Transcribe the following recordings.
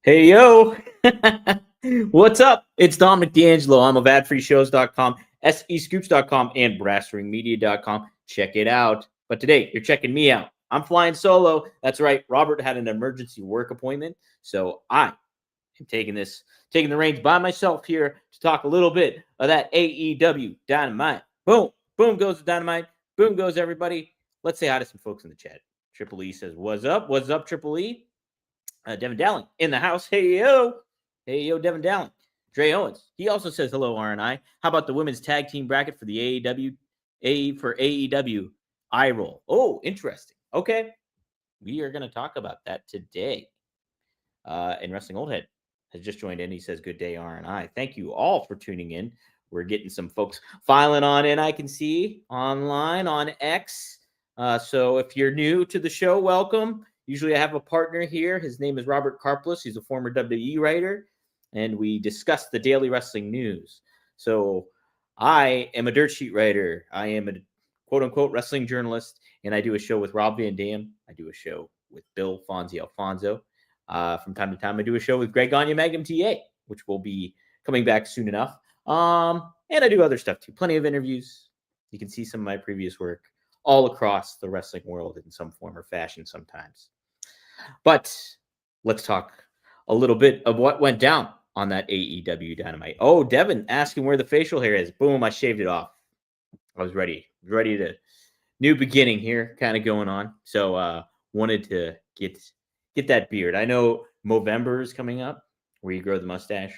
Hey, yo. What's up? It's Dominic D'Angelo. I'm of adfreeshows.com, SEScoops.com, and brassringmedia.com. Check it out. But today, you're checking me out. I'm flying solo. That's right. Robert had an emergency work appointment, so I am taking the reins by myself here to talk a little bit of that AEW Dynamite. Boom. Boom goes the Dynamite. Boom goes everybody. Let's say hi to some folks in the chat. Triple E says, what's up? What's up, Triple E? Devin Dowling in the house. Hey, yo. Hey, yo, Devin Dowling. Dre Owens. He also says hello, R&I. How about the women's tag team bracket for the AEW eye roll? Oh, interesting. Okay. We are going to talk about that today. And Wrestling Old Head has just joined in. He says, good day, R&I. Thank you all for tuning in. We're getting some folks filing on in, I can see, online on X. So if you're new to the show, welcome. Usually I have a partner here. His name is Robert Karplus. He's a former WWE writer, and we discuss the daily wrestling news. So I am a dirt sheet writer. I am a quote-unquote wrestling journalist, and I do a show with Rob Van Dam. I do a show with Bill Fonzie Alfonso. From time to time, I do a show with Greg Gagne Magnum TA, which will be coming back soon enough. And I do other stuff too. Plenty of interviews. You can see some of my previous work all across the wrestling world in some form or fashion sometimes. But let's talk a little bit of what went down on that AEW Dynamite. Oh, Devin asking where the facial hair is. Boom, I shaved it off. I was ready to new beginning here kind of going on. So wanted to get that beard. I know Movember is coming up where you grow the mustache.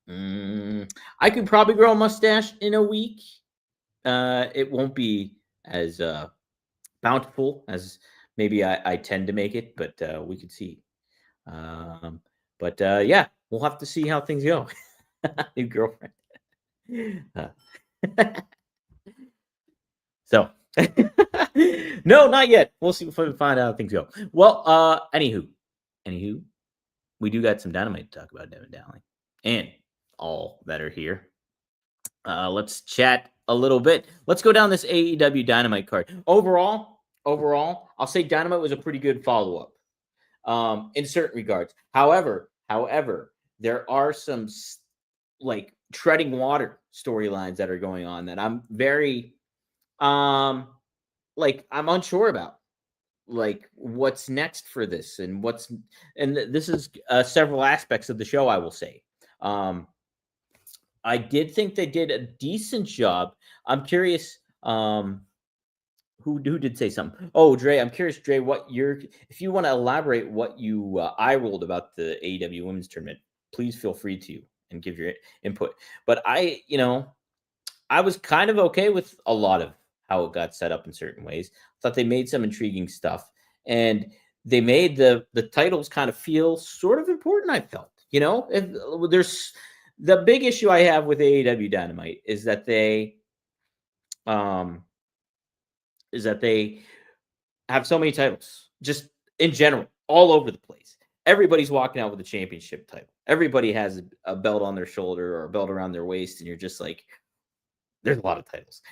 I could probably grow a mustache in a week. It won't be as bountiful as maybe I tend to make it, but we could see. Yeah, we'll have to see how things go. New girlfriend. So, no, not yet. We'll see if we find out how things go. Well, anywho, we do got some Dynamite to talk about, Devin Dowling, and all that are here. Let's chat a little bit. Let's go down this AEW Dynamite card. Overall, I'll say Dynamite was a pretty good follow-up in certain regards. However, there are some like treading water storylines that are going on that I'm very I'm unsure about. Like what's next for this and this is several aspects of the show, I will say. I did think they did a decent job. I'm curious. Who did say something? Oh, Dre. I'm curious, Dre. If you want to elaborate what you eye rolled about the AEW Women's Tournament, please feel free to and give your input. But I was kind of okay with a lot of how it got set up in certain ways. I thought they made some intriguing stuff, and they made the titles kind of feel sort of important. I felt, if there's. The big issue I have with AEW Dynamite is that they have so many titles, just in general, all over the place. Everybody's walking out with a championship title. Everybody has a belt on their shoulder or a belt around their waist, and you're just like, there's a lot of titles.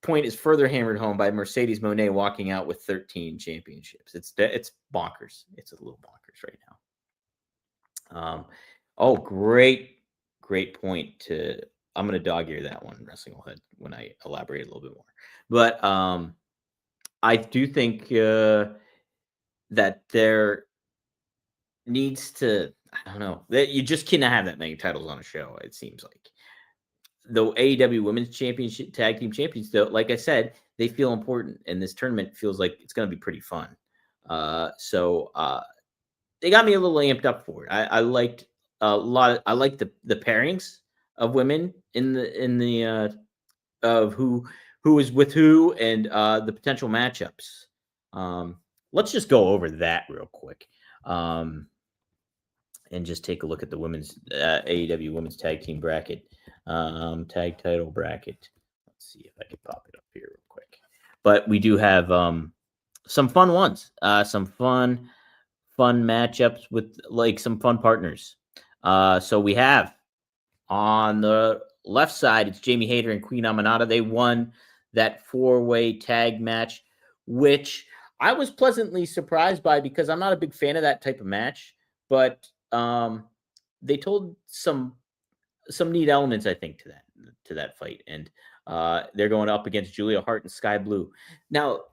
Point is further hammered home by Mercedes Moné walking out with 13 championships. It's bonkers. It's a little bonkers right now. Oh, great point. I'm going to dog ear that one, Wrestling Head, when I elaborate a little bit more. But I do think that there needs to, I don't know, that you just cannot have that many titles on a show, it seems like. The AEW Women's Championship Tag Team Champions, though, like I said, they feel important, and this tournament feels like it's going to be pretty fun. So they got me a little amped up for it. I liked a lot. I like the pairings of women in the of who is with who and the potential matchups. Let's just go over that real quick and just take a look at the women's AEW Women's Tag Team bracket, tag title bracket. Let's see if I can pop it up here real quick. But we do have some fun ones, some fun matchups with like some fun partners. So we have on the left side, it's Jamie Hayter and Queen Aminata. They won that 4-way tag match, which I was pleasantly surprised by because I'm not a big fan of that type of match. but they told some neat elements, I think, to that fight, and they're going up against Julia Hart and Sky Blue. Now,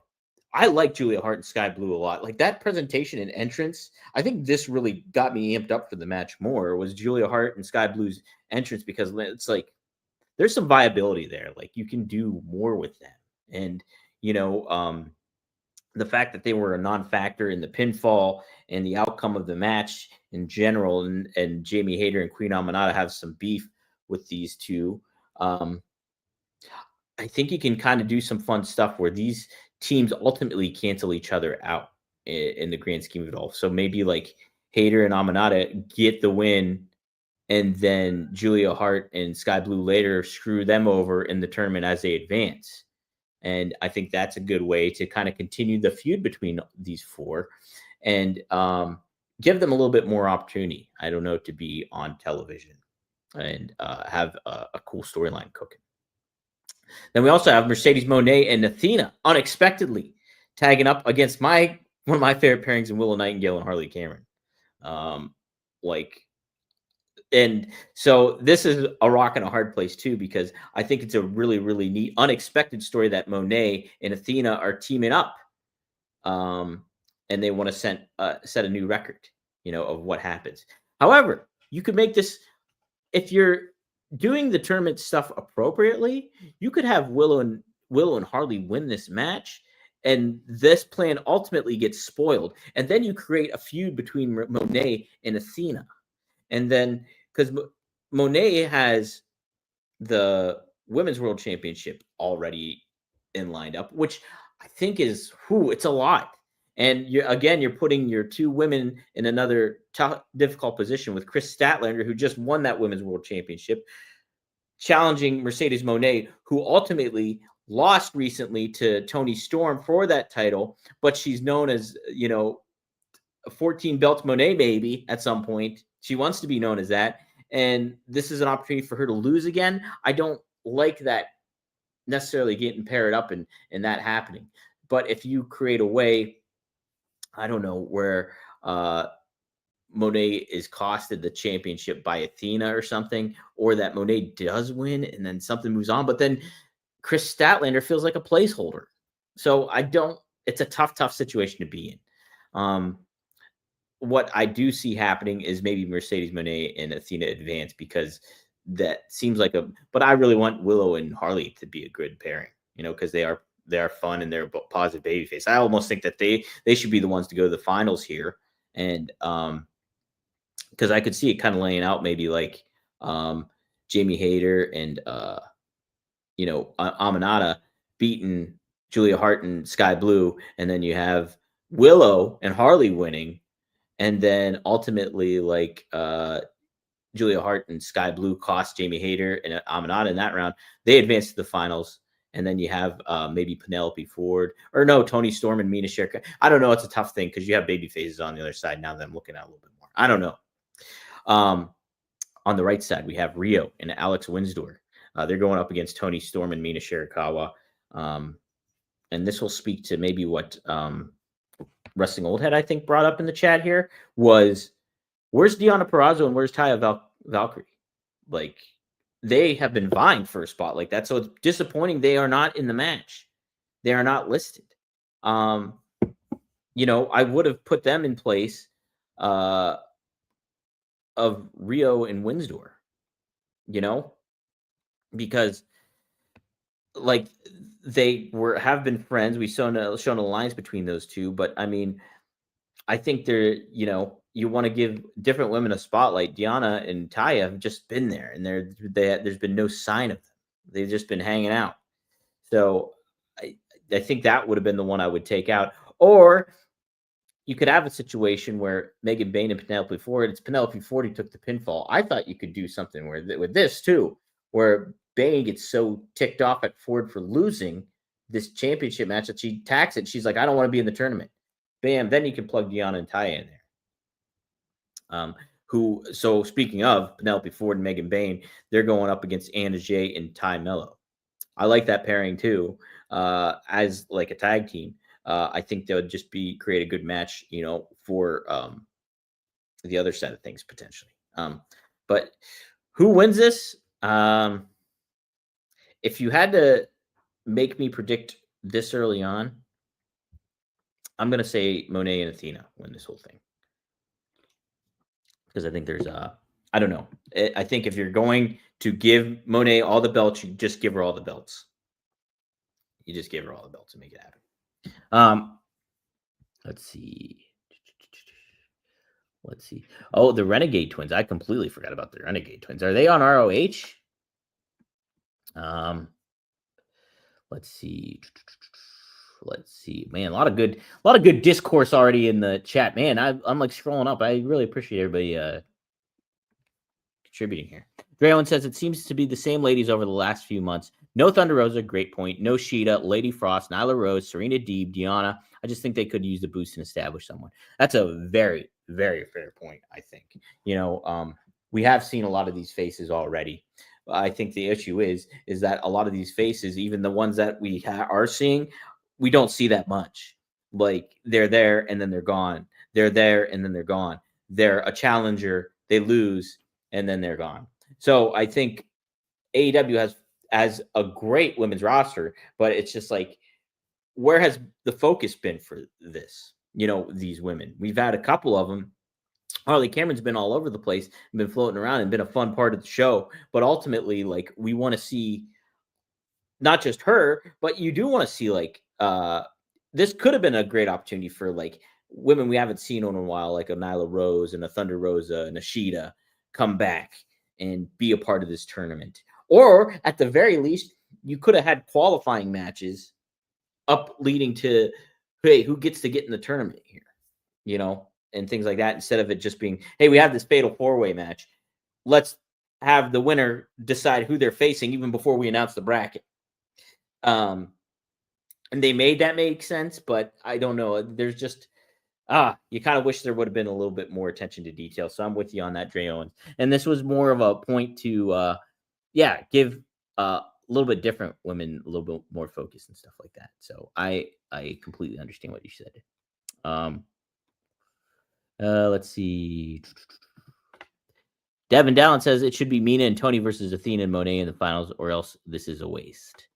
I like Julia Hart and Sky Blue a lot. Like that presentation and entrance, I think this really got me amped up for the match more. Was Julia Hart and Sky Blue's entrance because it's like there's some viability there. Like you can do more with them, and you know, the fact that they were a non-factor in the pinfall and the outcome of the match in general, and Jamie Hayter and Queen Amanada have some beef with these two. Um, I think you can kind of do some fun stuff where these teams ultimately cancel each other out in the grand scheme of it all. So maybe like Hayter and Amanada get the win, and then Julia Hart and Sky Blue later screw them over in the tournament as they advance. And I think that's a good way to kind of continue the feud between these four, and give them a little bit more opportunity. I don't know, to be on television and have a cool storyline cooking. Then we also have Mercedes Monet and Athena unexpectedly tagging up against one of my favorite pairings in Willow Nightingale and Harley Cameron. Um, like, and so this is a rock and a hard place too, because I think it's a really, really neat, unexpected story that Monet and Athena are teaming up, um, and they want to set a new record, of what happens. However, you could make this, if you're doing the tournament stuff appropriately, you could have Willow and Harley win this match, and this plan ultimately gets spoiled, and then you create a feud between Monet and Athena, and then because Monet has the Women's World Championship already in lined up, which I think is it's a lot. And you're putting your two women in another difficult position with Chris Statlander, who just won that Women's World Championship, challenging Mercedes Monet, who ultimately lost recently to Toni Storm for that title, but she's known as, a 14 belt Monet baby at some point. She wants to be known as that. And this is an opportunity for her to lose again. I don't like that necessarily getting paired up and that happening. But if you create a way, I don't know, where Monet is costed the championship by Athena or something, or that Monet does win and then something moves on, but then Chris Statlander feels like a placeholder. So it's a tough situation to be in. What I do see happening is maybe Mercedes Monet and Athena advance, because that seems like but I really want Willow and Harley to be a good pairing, because they are fun and they're positive babyface. I almost think that they should be the ones to go to the finals here. And because I could see it kind of laying out maybe like Jamie Hayter and Amanada beating Julia Hart and Sky Blue, and then you have Willow and Harley winning, and then ultimately like Julia Hart and Sky Blue cost Jamie Hayter and Amanada in that round. They advance to the finals. And then you have maybe Penelope Ford, or no, Toni Storm and Mina Shirka. I don't know. It's a tough thing because you have baby faces on the other side now that I'm looking at a little bit more. I don't know. On the right side, we have Rio and Alex Winsdor. They're going up against Toni Storm and Mina Shirakawa. And this will speak to maybe what Wrestling Old Head, I think, brought up in the chat here was, where's Deonna Purrazzo and where's Taya Valkyrie? Like, they have been vying for a spot like that. So it's disappointing they are not in the match. They are not listed. I would have put them in place of Rio and Winsdor, because like they have been friends. We've shown alliance between those two, but I mean, I think they're, you want to give different women a spotlight. Deonna and Taya have just been there, and there's been no sign of them. They've just been hanging out. So I think that would have been the one I would take out. Or you could have a situation where Megan Bayne and Penelope Ford, it's Penelope Ford who took the pinfall. I thought you could do something with this too, where Bayne gets so ticked off at Ford for losing this championship match that she attacks it. She's like, I don't want to be in the tournament. Bam. Then you can plug Deonna and Taya in there. So speaking of Penelope Ford and Megan Bayne, they're going up against Anna Jay and Ty Mello. I like that pairing too, as like a tag team. I think they would just create a good match, for the other side of things potentially. But who wins this? If you had to make me predict this early on, I'm gonna say Monet and Athena win this whole thing because I think there's I don't know. I think if you're going to give Monet all the belts, you just give her all the belts. You just give her all the belts and make it happen. Let's see. Let's see. Oh, the Renegade Twins. I completely forgot about the Renegade Twins. Are they on ROH? Let's see. Let's see. Man, a lot of good discourse already in the chat. Man, I'm like scrolling up. I really appreciate everybody contributing here. Draylon says it seems to be the same ladies over the last few months. No Thunder Rosa, great point. No Sheeta, Lady Frost, Nyla Rose, Serena Deeb, Deanna. I just think they could use the boost and establish someone. That's a very, very fair point, I think. We have seen a lot of these faces already. I think the issue is that a lot of these faces, even the ones that we are seeing, we don't see that much. Like they're there and then they're gone. They're there and then they're gone. They're a challenger. They lose and then they're gone. So I think AEW has a great women's roster, but it's just like, where has the focus been for this? These women. We've had a couple of them. Harley Cameron's been all over the place, been floating around and been a fun part of the show. But ultimately, like, we want to see not just her, but you do want to see this could have been a great opportunity for like women we haven't seen in a while, like a Nyla Rose and a Thunder Rosa and a Sheeta come back and be a part of this tournament. Or at the very least, you could have had qualifying matches up leading to, hey, who gets to get in the tournament here, and things like that, instead of it just being, hey, we have this fatal 4-way match. Let's have the winner decide who they're facing even before we announce the bracket. And they made that make sense, but I don't know. There's just, you kind of wish there would have been a little bit more attention to detail. So I'm with you on that, Dre Owens. And this was more of a point to, give a little bit different women a little bit more focus and stuff like that. So I completely understand what you said. Let's see. Devin Dallin says it should be Mina and Tony versus Athena and Monet in the finals, or else this is a waste.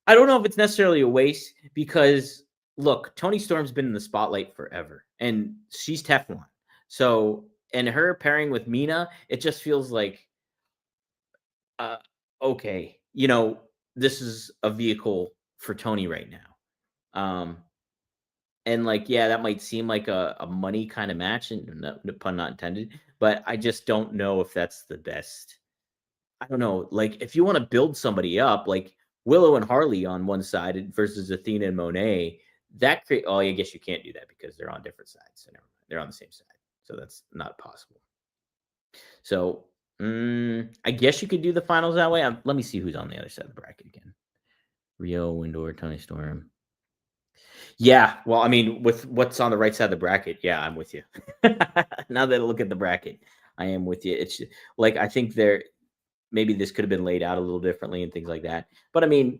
I don't know if it's necessarily a waste because, look, Tony Storm's been in the spotlight forever, and she's Teflon. So, and her pairing with Mina, it just feels like, okay, this is a vehicle for Tony right now. And that might seem like a money kind of match, and no pun not intended, but I just don't know if that's the best. I don't know. Like, if you want to build somebody up, like Willow and Harley on one side versus Athena and Monet, I guess you can't do that because they're on different sides. So never mind. They're on the same side. So that's not possible. So I guess you could do the finals that way. Let me see who's on the other side of the bracket again. Rio, Windor, Tony Storm. Yeah, well, I mean, with what's on the right side of the bracket, yeah, I'm with you. Now that I look at the bracket, I am with you. It's like, I think maybe this could have been laid out a little differently and things like that. But I mean,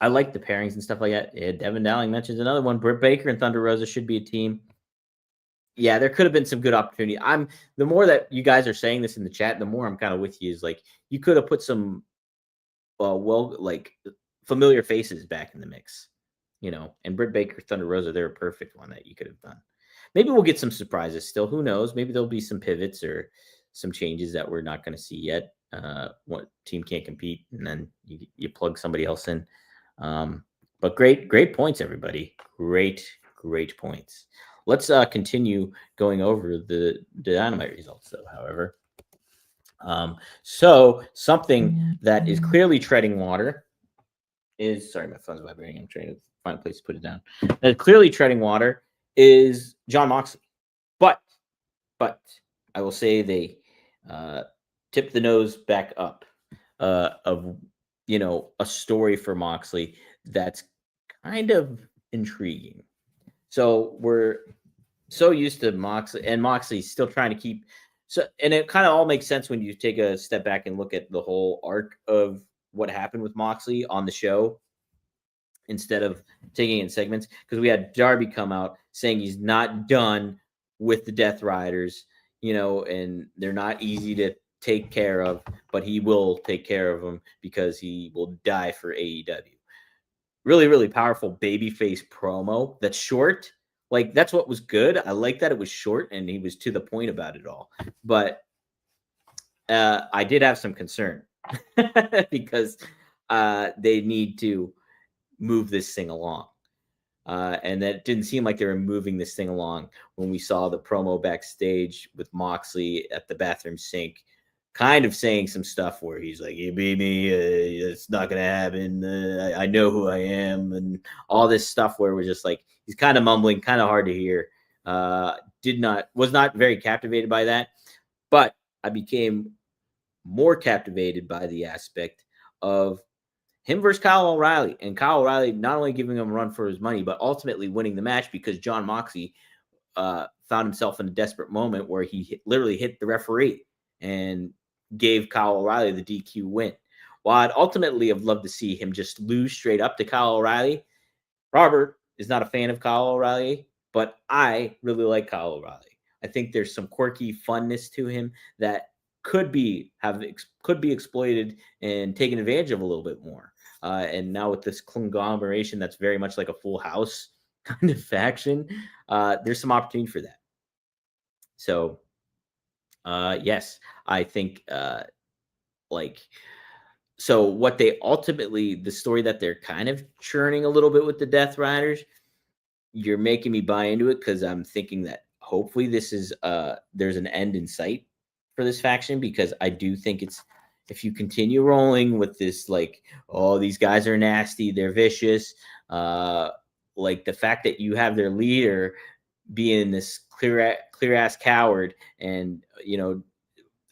I like the pairings and stuff like that. Yeah, Devin Dowling mentions another one. Britt Baker and Thunder Rosa should be a team. Yeah, there could have been some good opportunity. The more that you guys are saying this in the chat, the more I'm kind of with you. Is like, you could have put some familiar faces back in the mix. And Britt Baker, Thunder Rosa, they're a perfect one that you could have done. Maybe we'll get some surprises still. Who knows? Maybe there'll be some pivots or some changes that we're not going to see yet. What team can't compete, and then you plug somebody else in. But great points, everybody. Great points. Let's continue going over the Dynamite results, though. However, so something that is clearly treading water is, sorry, my phone's vibrating. I'm trying to find a place to put it down. Clearly treading water is Jon Moxley, but I will say they tipped the nose back up of a story for Moxley that's kind of intriguing. So we're so used to Moxley, and Moxley's still trying to keep. So, and it kind of all makes sense when you take a step back and look at the whole arc of what happened with Moxley on the show, instead of taking it in segments, because we had Darby come out saying he's not done with the Death Riders, and they're not easy to take care of, but he will take care of them because he will die for AEW. Really, really powerful babyface promo that's short. Like, that's what was good. I like that it was short and he was to the point about it all. But I did have some concern because they need to move this thing along. And that didn't seem like they were moving this thing along when we saw the promo backstage with Moxley at the bathroom sink, kind of saying some stuff where he's like, "You beat me, it's not gonna happen. I know who I am," and all this stuff where we're just like, he's kind of mumbling, kind of hard to hear. Was not very captivated by that, but I became more captivated by the aspect of him versus Kyle O'Reilly, and Kyle O'Reilly not only giving him a run for his money, but ultimately winning the match because John Moxley found himself in a desperate moment where he literally hit the referee and gave Kyle O'Reilly the DQ win. While I'd ultimately have loved to see him just lose straight up to Kyle O'Reilly, Robert is not a fan of Kyle O'Reilly, but I really like Kyle O'Reilly. I think there's some quirky funness to him that could be exploited and taken advantage of a little bit more. And now with this conglomeration that's very much like a Full House kind of faction, there's some opportunity for that. So, yes, I think so what they ultimately, the story that they're kind of churning a little bit with the Death Riders, you're making me buy into it because I'm thinking that hopefully this is there's an end in sight for this faction, because I do think it's, if you continue rolling with this, like, oh, these guys are nasty, they're vicious, like the fact that you have their leader being this clear ass coward and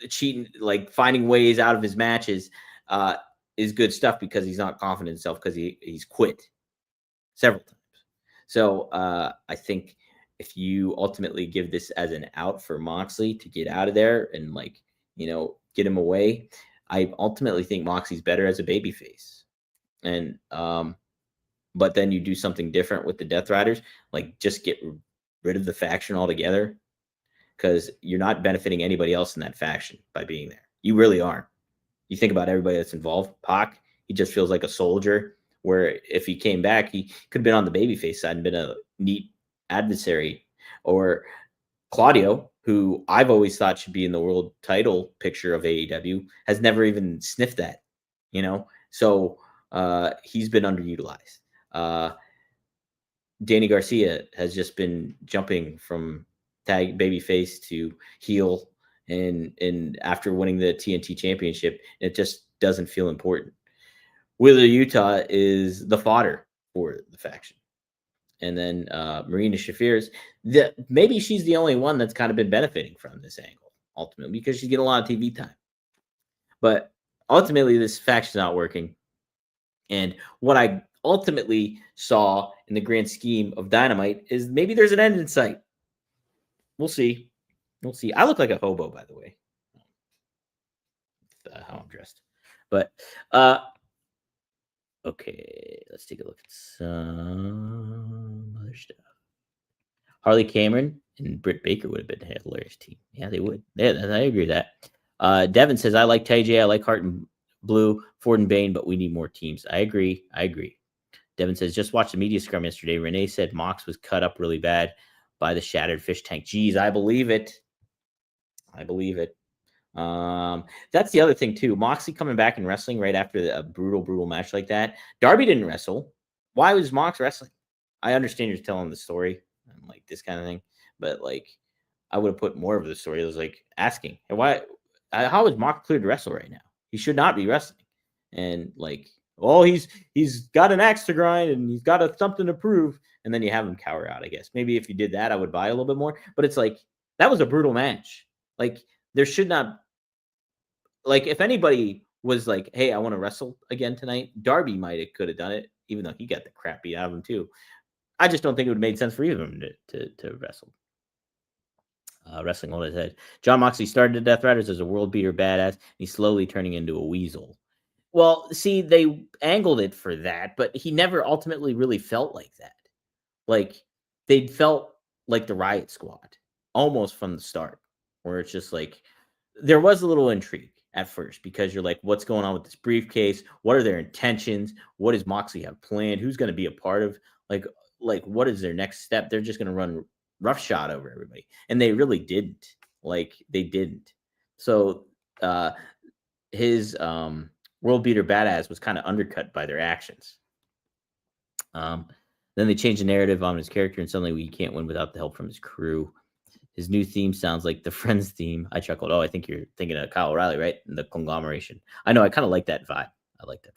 cheating, like finding ways out of his matches, is good stuff because he's not confident in himself because he's quit several times. So I think if you ultimately give this as an out for Moxley to get out of there and get him away, I ultimately think Moxley's better as a babyface. And but then you do something different with the Death Riders, like just get rid of the faction altogether, because you're not benefiting anybody else in that faction by being there. You really aren't. You think about everybody that's involved. Pac, he just feels like a soldier, where if he came back, he could have been on the babyface side and been a neat adversary. Or Claudio, who I've always thought should be in the world title picture of AEW, has never even sniffed that, So he's been underutilized. Danny Garcia has just been jumping from tag babyface to heel, and after winning the TNT championship, it just doesn't feel important. Wheeler Utah is the fodder for the faction. And then Marina Shafir's, maybe she's the only one that's kind of been benefiting from this angle, ultimately, because she's getting a lot of TV time. But ultimately, this faction's not working. And what I ultimately saw in the grand scheme of Dynamite is maybe there's an end in sight. We'll see. We'll see. I look like a hobo, by the way. How I'm dressed. But okay, let's take a look at some other stuff. Harley Cameron and Britt Baker would have been a hilarious team. Yeah, they would. Yeah, I agree with that. Devin says, I like TJ, I like Hart and Blue, Ford and Bane, but we need more teams. I agree. Devin says, just watched the media scrum yesterday. Renee said Mox was cut up really bad by the shattered fish tank. Geez, I believe it. That's the other thing too. Moxley coming back and wrestling right after a brutal match like that. Darby didn't wrestle. Why was Mox wrestling? I understand you're telling the story and like this kind of thing, but like I would have put more of the story. It was like asking, why? How is Mox cleared to wrestle right now? He should not be wrestling. And like, oh, he's got an axe to grind and he's got something to prove. And then you have him cower out. I guess maybe if you did that, I would buy a little bit more. But it's like that was a brutal match. Like there should not. Like if anybody was like, hey, I want to wrestle again tonight, Darby could have done it, even though he got the crap beat out of him too. I just don't think it would have made sense for either of them to wrestle. Wrestling on his head. John Moxley started the Death Riders as a world beater badass. He's slowly turning into a weasel. Well, see, they angled it for that, but he never ultimately really felt like that. Like they felt like the Riot Squad. almost from the start, where it's just like there was a little intrigue at first because you're like, what's going on with this briefcase? What are their intentions? What does Moxley have planned? Who's going to be a part of like what is their next step? They're just going to run roughshod over everybody, and they really didn't. Like they didn't. So his world beater badass was kind of undercut by their actions. Then they changed the narrative on his character, and suddenly we can't win without the help from his crew. His new theme sounds like the Friends theme. I chuckled. Oh, I think you're thinking of Kyle O'Reilly, right? And the conglomeration. I know. I kind of like that vibe. I like that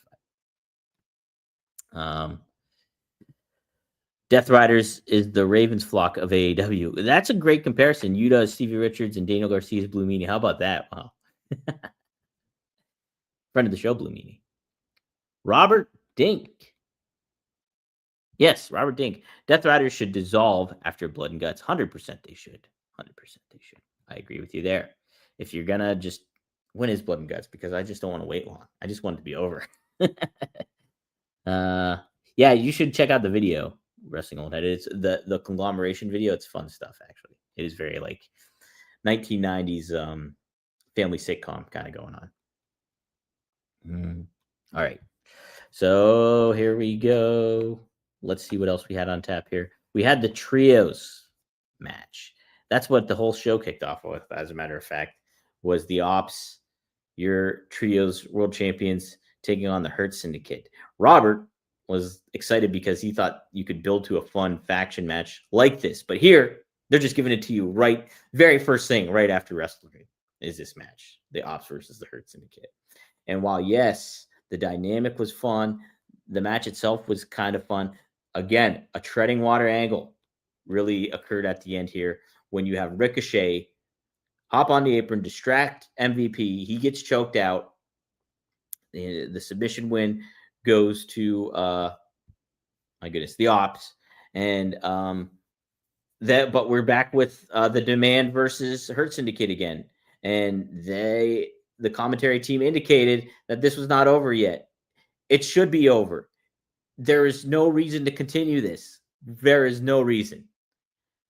vibe. Death Riders is the Ravens flock of AEW. That's a great comparison. Yuta, Stevie Richards, and Daniel Garcia's Blue Meanie. How about that? Wow. Friend of the show, Blue Meanie. Robert Dink. Yes, Robert Dink. Death Riders should dissolve after Blood and Guts. 100% they should. 100% they should. I agree with you there. If you're going to just win his Blood and Guts, because I just don't want to wait long. I just want it to be over. Yeah, you should check out the video, Wrestling Old Head. It's the conglomeration video. It's fun stuff, actually. It is very like 1990s family sitcom kind of going on. All right. So here we go. Let's see what else we had on tap here. We had the trios match. That's what the whole show kicked off with, as a matter of fact, was the Ops, your trios world champions, taking on the Hurt Syndicate. Robert was excited because he thought you could build to a fun faction match like this. But here, they're just giving it to you right, very first thing, right after wrestling is this match, the Ops versus the Hurt Syndicate. And while, yes, the dynamic was fun, the match itself was kind of fun. Again, a treading water angle really occurred at the end here when you have Ricochet hop on the apron, distract MVP. He gets choked out. The submission win goes to my goodness, the Ops. And but we're back with the Demand versus Hurt Syndicate again. And the commentary team indicated that this was not over yet. It should be over. There is no reason to continue this. There is no reason.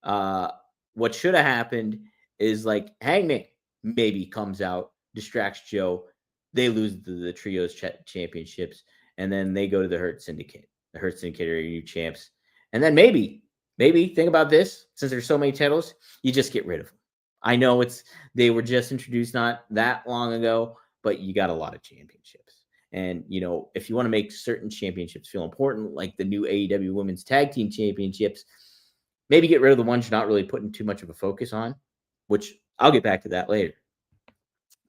What should have happened is like Hangman maybe comes out, distracts Joe. They lose the trios championships, and then they go to the Hurt Syndicate. The Hurt Syndicate are your champs. And then maybe think about this. Since there's so many titles, you just get rid of them. I know they were just introduced not that long ago, but you got a lot of championships. And, if you want to make certain championships feel important, like the new AEW Women's Tag Team Championships, maybe get rid of the ones you're not really putting too much of a focus on, which I'll get back to that later.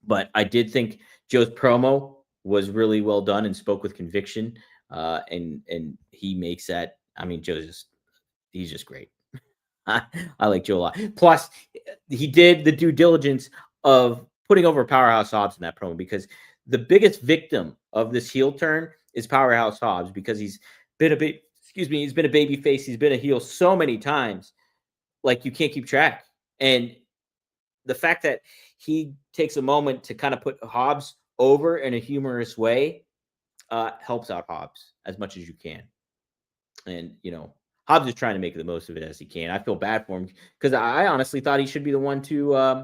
But I did think Joe's promo was really well done and spoke with conviction. And he makes that. I mean, he's just great. I like Joe a lot. Plus, he did the due diligence of putting over Powerhouse Hobbs in that promo, because the biggest victim of this heel turn is Powerhouse Hobbs, because he's been a baby face. He's been a heel so many times, like you can't keep track. And the fact that he takes a moment to kind of put Hobbs over in a humorous way helps out Hobbs as much as you can. And, Hobbs is trying to make the most of it as he can. I feel bad for him because I honestly thought he should be the one to,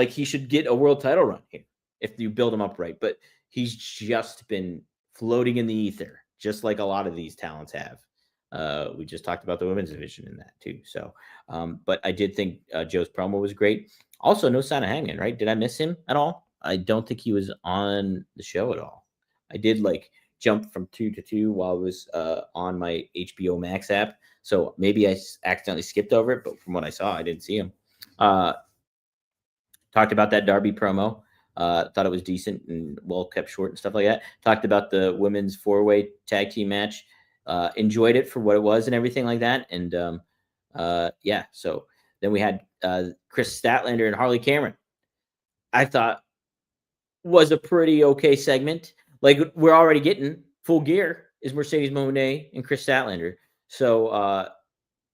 he should get a world title run here if you build him up right. But he's just been floating in the ether, just like a lot of these talents have. We just talked about the women's division in that too. So, but I did think Joe's promo was great. Also, no sign of Hangman, right? Did I miss him at all? I don't think he was on the show at all. I did jump from 2 to 2 while I was on my HBO Max app. So maybe I accidentally skipped over it, but from what I saw, I didn't see him. Talked about that Darby promo. Thought it was decent and well kept short and stuff like that. Talked about the women's 4-way tag team match. Enjoyed it for what it was and everything like that. And yeah, so then we had Chris Statlander and Harley Cameron. I thought was a pretty okay segment. Like, we're already getting Full Gear is Mercedes Moné and Chris Statlander. So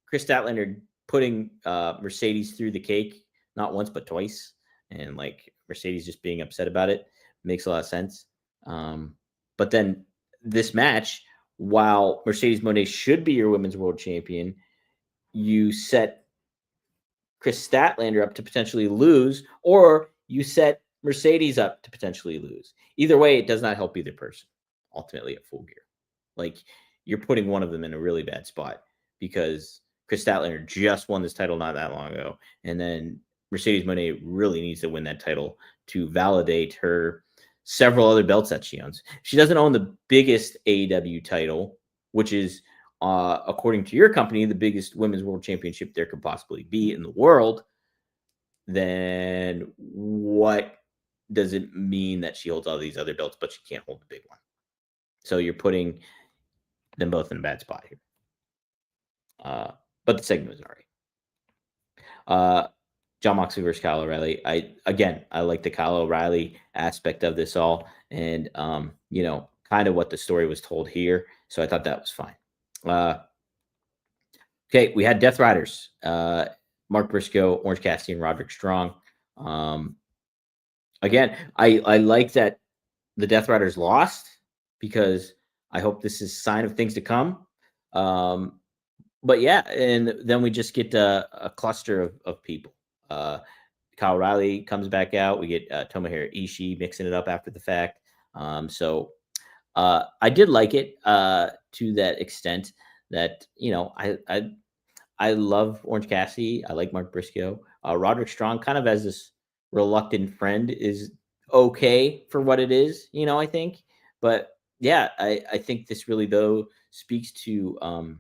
Chris Statlander putting Mercedes through the cake, not once but twice, and Mercedes just being upset about it makes a lot of sense. But then this match, while Mercedes Moné should be your women's world champion, you set Chris Statlander up to potentially lose, or you set Mercedes up to potentially lose. Either way, it does not help either person ultimately at Full Gear. Like, you're putting one of them in a really bad spot because Chris Statlander just won this title not that long ago. And then Mercedes Moné really needs to win that title to validate her several other belts that she owns. She doesn't own the biggest AEW title, which is, according to your company, the biggest women's world championship there could possibly be in the world. Then what does it mean that she holds all these other belts, but she can't hold the big one? So you're putting them both in a bad spot here. But the segment was all right. John Moxley versus Kyle O'Reilly. I like the Kyle O'Reilly aspect of this all, and kind of what the story was told here. So I thought that was fine. Okay, we had Death Riders. Mark Briscoe, Orange Cassidy, and Roderick Strong. Again, I like that the Death Riders lost because I hope this is a sign of things to come. But yeah, and then we just get a cluster of people. Kyle O'Reilly comes back out. We get Tomohiro Ishii mixing it up after the fact. So I did like it to that extent that, I love Orange Cassidy. I like Mark Briscoe. Roderick Strong, kind of as this reluctant friend, is okay for what it is, I think. But yeah, I think this really, though, speaks to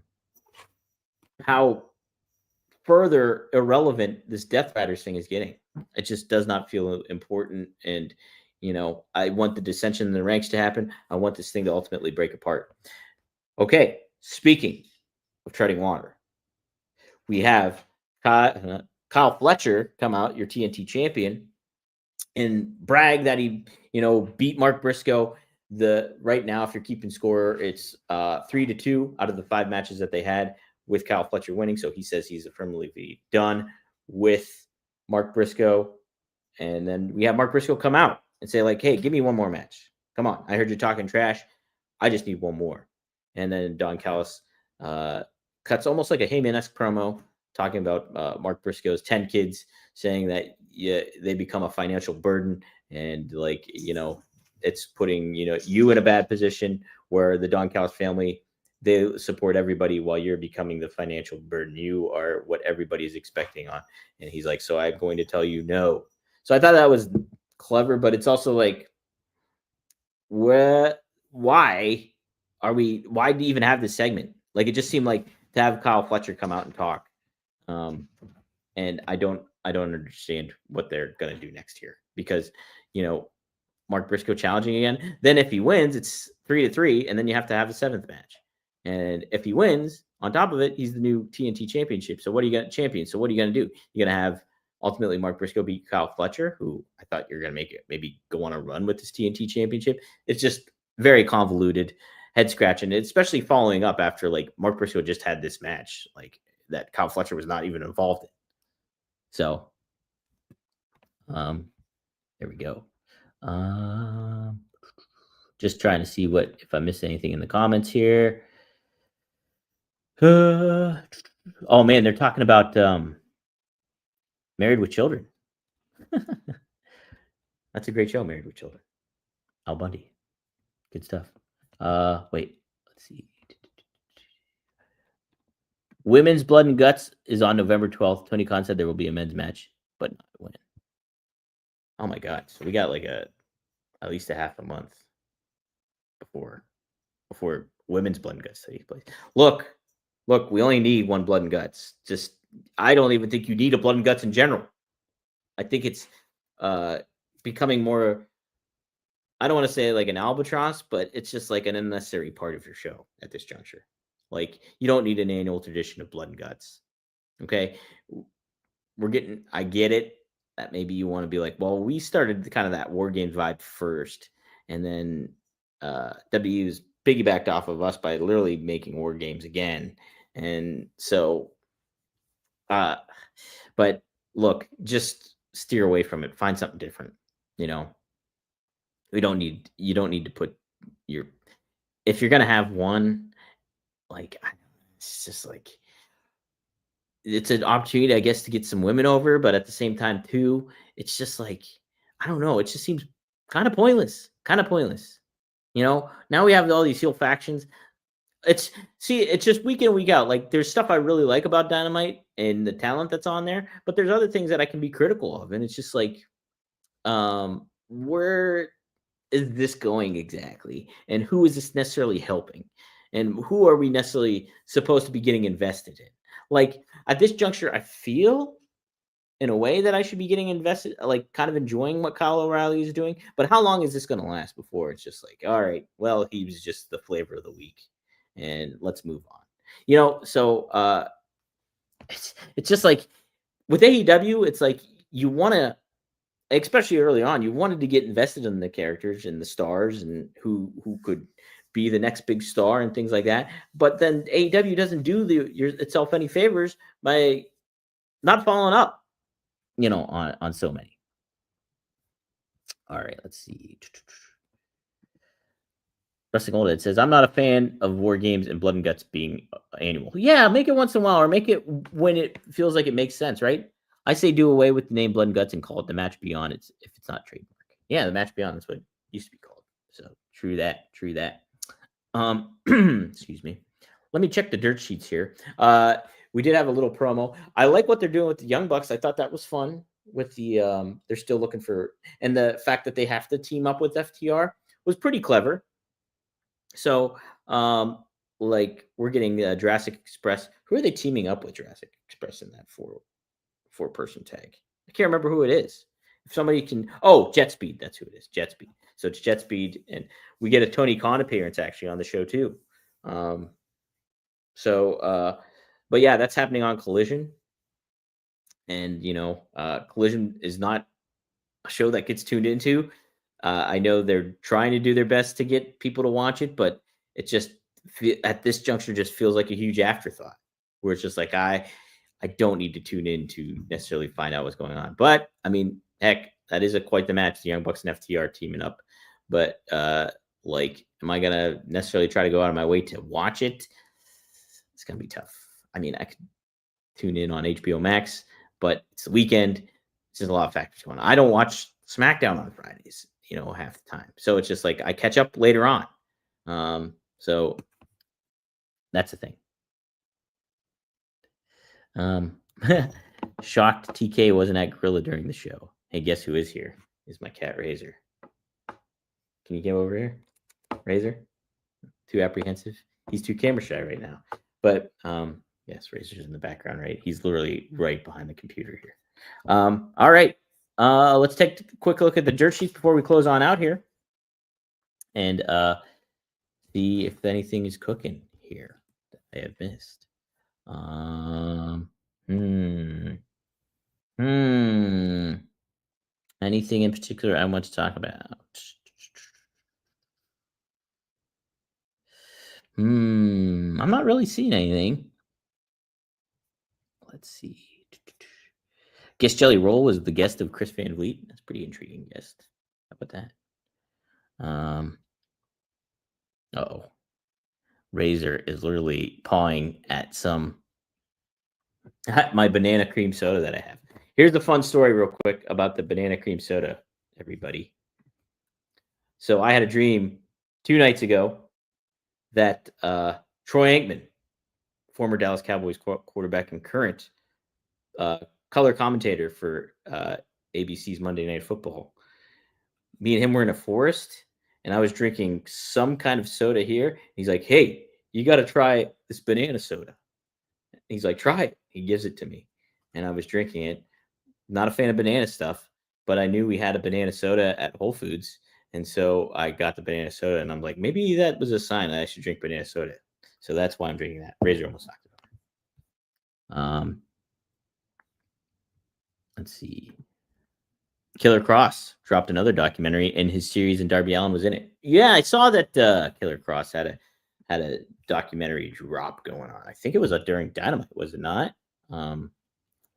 how further irrelevant this Death Riders thing is getting. It just does not feel important. And, I want the dissension in the ranks to happen. I want this thing to ultimately break apart. Okay, speaking of treading water, we have Kyle Fletcher come out, your TNT champion, and brag that he, beat Mark Briscoe. Right now, if you're keeping score, it's 3-2 out of the 5 matches that they had, with Kyle Fletcher winning. So he says he's affirmatively done with Mark Briscoe. And then we have Mark Briscoe come out and say, like, hey, give me one more match. Come on. I heard you talking trash. I just need one more. And then Don Callis cuts almost like a Heyman-esque promo talking about Mark Briscoe's 10 kids, saying that they become a financial burden. And, like, it's putting, you in a bad position where the Don Callis family, they support everybody while you're becoming the financial burden. You are what everybody is expecting on. And he's like, so I'm going to tell you no. So I thought that was clever, but it's also like, why do you even have this segment? Like, it just seemed like to have Kyle Fletcher come out and talk. And I don't understand what they're going to do next year, because, Mark Briscoe challenging again. Then if he wins, it's 3-3. And then you have to have a 7th match. And if he wins, on top of it, he's the new TNT championship. So what are you going to champion? So what are you going to do? You're going to have ultimately Mark Briscoe beat Kyle Fletcher, who I thought you're going to make it maybe go on a run with this TNT championship. It's just very convoluted, head scratching, especially following up after, like, Mark Briscoe just had this match, like, that Kyle Fletcher was not even involved in. So, there we go. Just trying to see if I missed anything in the comments here. Oh man, they're talking about Married with Children. That's a great show, Married with Children. Al Bundy. Good stuff. Wait, let's see. Women's Blood and Guts is on November 12th. Tony Khan said there will be a men's match, but not a women. Oh my god. So we got like at least a half a month before Women's Blood and Guts takes place. Look, we only need one Blood and Guts. I don't even think you need a Blood and Guts in general. I think it's becoming more, I don't want to say like an albatross, but it's just like an unnecessary part of your show at this juncture. Like, you don't need an annual tradition of Blood and Guts. Okay. I get it that maybe you want to be like, well, we started kind of that War Games vibe first, and then WWE's piggybacked off of us by literally making War Games again. And so, but look, just steer away from it. Find something different. You don't need to put if you're going to have one, like, it's just like, it's an opportunity, I guess, to get some women over, but at the same time, too, it's just like, I don't know. It just seems kind of pointless. Kind of pointless. Now we have all these heel factions. It's just week in, week out. Like, there's stuff I really like about Dynamite and the talent that's on there, but there's other things that I can be critical of. And it's just like, where is this going exactly? And who is this necessarily helping? And who are we necessarily supposed to be getting invested in? Like, at this juncture, I feel in a way that I should be getting invested, like kind of enjoying what Kyle O'Reilly is doing. But how long is this going to last before it's just like, all right, well, he was just the flavor of the week, and let's move on. So it's just like with AEW, it's like you want to, especially early on, you wanted to get invested in the characters and the stars and who could be the next big star and things like that. But then AEW doesn't do itself any favors by not following up, on so many. All right, let's see. Wrestling Old Ed says, I'm not a fan of war games and blood and guts being annual. Yeah, make it once in a while, or make it when it feels like it makes sense, right? I say do away with the name Blood and Guts and call it the Match Beyond. If it's not trademark. Yeah, the Match Beyond, that's what it used to be called. So true that. Excuse me. Let me check the dirt sheets here. We did have a little promo. I like what they're doing with the Young Bucks. I thought that was fun with the they're still looking for, and the fact that they have to team up with FTR was pretty clever. So, like, we're getting Jurassic Express. Who are they teaming up with, Jurassic Express, in that four-person tag? I can't remember who it is. If somebody can, Jet Speed. That's who it is. Jet Speed. So it's Jet Speed, and we get a Tony Khan appearance actually on the show too. But yeah, that's happening on Collision, and Collision is not a show that gets tuned into. I know they're trying to do their best to get people to watch it, but it just at this juncture just feels like a huge afterthought, where it's just like I don't need to tune in to necessarily find out what's going on. But I mean, heck, that is quite the match, the Young Bucks and FTR teaming up. But am I gonna necessarily try to go out of my way to watch it? It's gonna be tough. I mean, I could tune in on HBO Max, but it's the weekend. There's a lot of factors going on. I don't watch SmackDown on Fridays, half the time. So it's just like I catch up later on. So that's the thing. Shocked TK wasn't at Gorilla during the show. Hey, guess who is here? Is my cat Razor. Can you come over here, Razor? Too apprehensive? He's too camera shy right now. But yes, Razor's in the background, right? He's literally right behind the computer here. All right. Let's take a quick look at the dirt sheets before we close on out here, and see if anything is cooking here that I have missed. Anything in particular I want to talk about? I'm not really seeing anything. Let's see. Guess Jelly Roll was the guest of Chris Van Vliet. That's a pretty intriguing guest. How about that? Razor is literally pawing at my banana cream soda that I have. Here's the fun story real quick about the banana cream soda, everybody. So I had a dream 2 nights ago that Troy Aikman, former Dallas Cowboys quarterback and current color commentator for ABC's Monday Night Football, me and him were in a forest, and I was drinking some kind of soda here. He's like, hey, you got to try this banana soda. He's like, try it. He gives it to me, and I was drinking it. Not a fan of banana stuff, but I knew we had a banana soda at Whole Foods, and so I got the banana soda, and I'm like, maybe that was a sign that I should drink banana soda. So that's why I'm drinking that. Razor almost knocked it over. Let's see. Killer Cross dropped another documentary in his series, and Darby Allin was in it. Yeah, I saw that Killer Cross had a documentary drop going on. I think it was during Dynamite, was it not?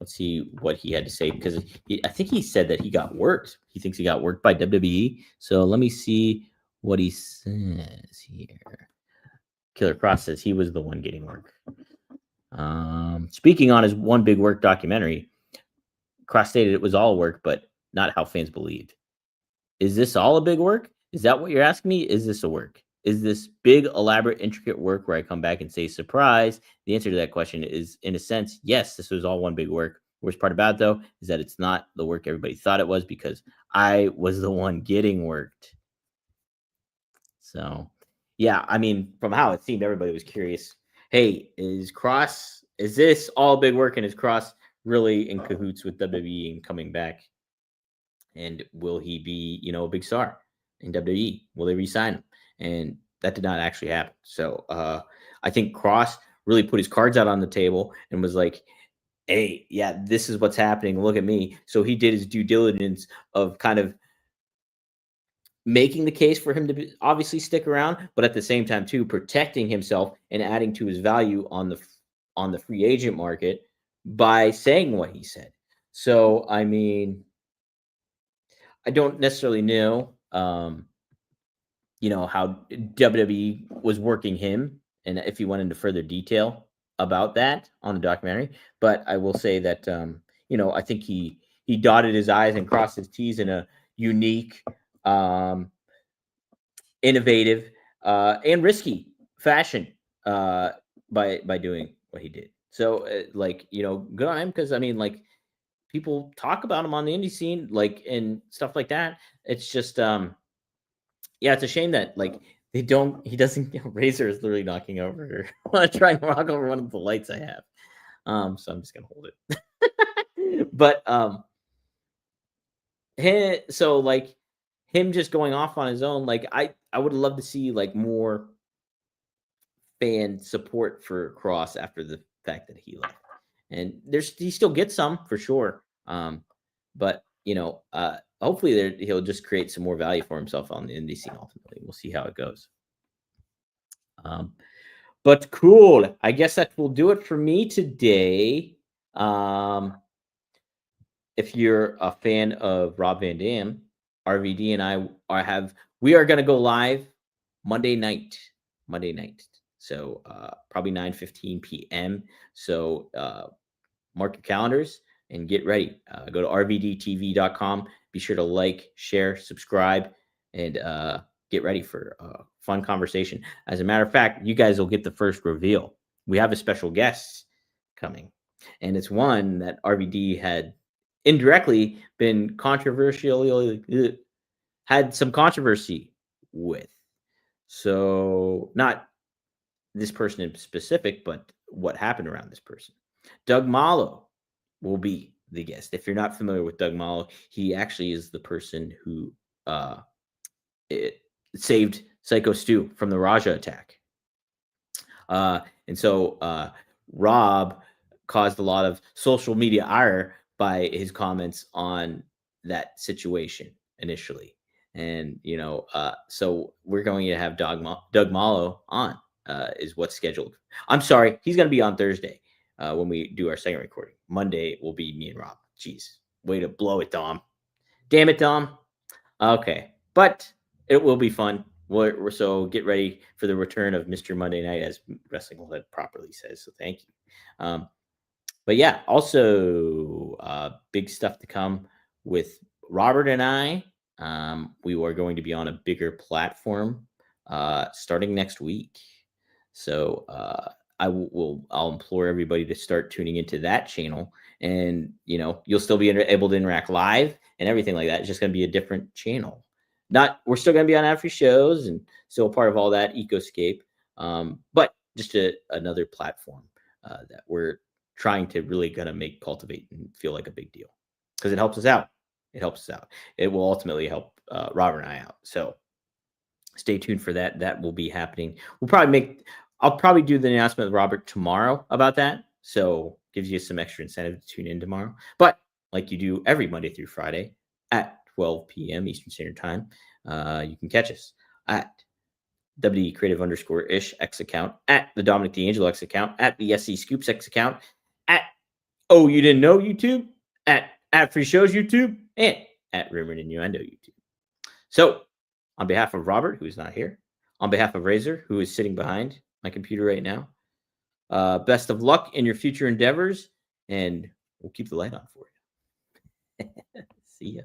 Let's see what he had to say, because I think he said that he got worked. He thinks he got worked by WWE. So let me see what he says here. Killer Cross says he was the one getting work. Speaking on his One Big Work documentary, Cross stated it was all work, but not how fans believed. Is this all a big work? Is that what you're asking me? Is this a work? Is this big, elaborate, intricate work where I come back and say surprise? The answer to that question is, in a sense, yes, this was all one big work. Worst part about it, though, is that it's not the work everybody thought it was because I was the one getting worked. So, yeah, I mean, from how it seemed, everybody was curious. Hey, is this all big work and is Cross really in cahoots with WWE and coming back? And will he be, a big star in WWE? Will they re-sign him? And that did not actually happen. So I think Cross really put his cards out on the table and was like, hey, yeah, this is what's happening. Look at me. So he did his due diligence of kind of making the case for him to obviously stick around, but at the same time too protecting himself and adding to his value on the free agent market by saying what he said. So I mean, I don't necessarily know, how WWE was working him, and if he went into further detail about that on the documentary. But I will say that, I think he dotted his I's and crossed his T's in a unique, um, innovative, and risky fashion by doing what he did. So, good on him because I mean, like people talk about him on the indie scene, like and stuff like that. It's just, yeah, it's a shame that like they don't. He doesn't. Razor is literally knocking over. Trying to knock over one of the lights I have. So I'm just gonna hold it. But so like him just going off on his own. Like I would love to see like more fan support for Cross after the fact that he left. And he still gets some for sure. But hopefully he'll just create some more value for himself on the indie scene. Ultimately, we'll see how it goes. Um, but cool. I guess that will do it for me today. If you're a fan of Rob Van Dam, RVD and we are going to go live Monday night. Monday night. So probably 9:15 p.m. So mark your calendars and get ready. Go to rvdtv.com. Be sure to like, share, subscribe, and get ready for a fun conversation. As a matter of fact, you guys will get the first reveal. We have a special guest coming, and it's one that RVD had indirectly been had some controversy with. So, not this person in specific, but what happened around this person. Doug Malo will be the guest. If you're not familiar with Doug Malo, he actually is the person who saved Psycho Stu from the Raja attack. And so Rob caused a lot of social media ire by his comments on that situation initially. And, so we're going to have Doug Malo on, is what's scheduled. I'm sorry, he's going to be on Thursday when we do our second recording. Monday will be me and Rob. Jeez, way to blow it, Dom. Damn it, Dom. Okay, but it will be fun. So get ready for the return of Mr. Monday Night, as Wrestling World properly says. So thank you. But yeah, also big stuff to come with Robert and I. We are going to be on a bigger platform starting next week. So I'll implore everybody to start tuning into that channel, and you'll still be able to interact live and everything like that. It's just going to be a different channel. We're still going to be on ad free shows and still part of all that ecoscape, but just another platform that we're trying to really kind of cultivate and feel like a big deal because it helps us out. It helps us out. It will ultimately help Robert and I out. So stay tuned for that. That will be happening. I'll probably do the announcement with Robert tomorrow about that. So gives you some extra incentive to tune in tomorrow. But like you do every Monday through Friday at 12 p.m. Eastern Standard Time, you can catch us at WD Creative _ish X account, at the Dominic D'Angelo X account, at the SC Scoops X account, at Oh You Didn't Know YouTube, at Free Shows YouTube, and at Rumor and Innuendo YouTube. So on behalf of Robert, who is not here, on behalf of Razor, who is sitting behind my computer right now, Best of luck in your future endeavors, and we'll keep the light on for you. See ya.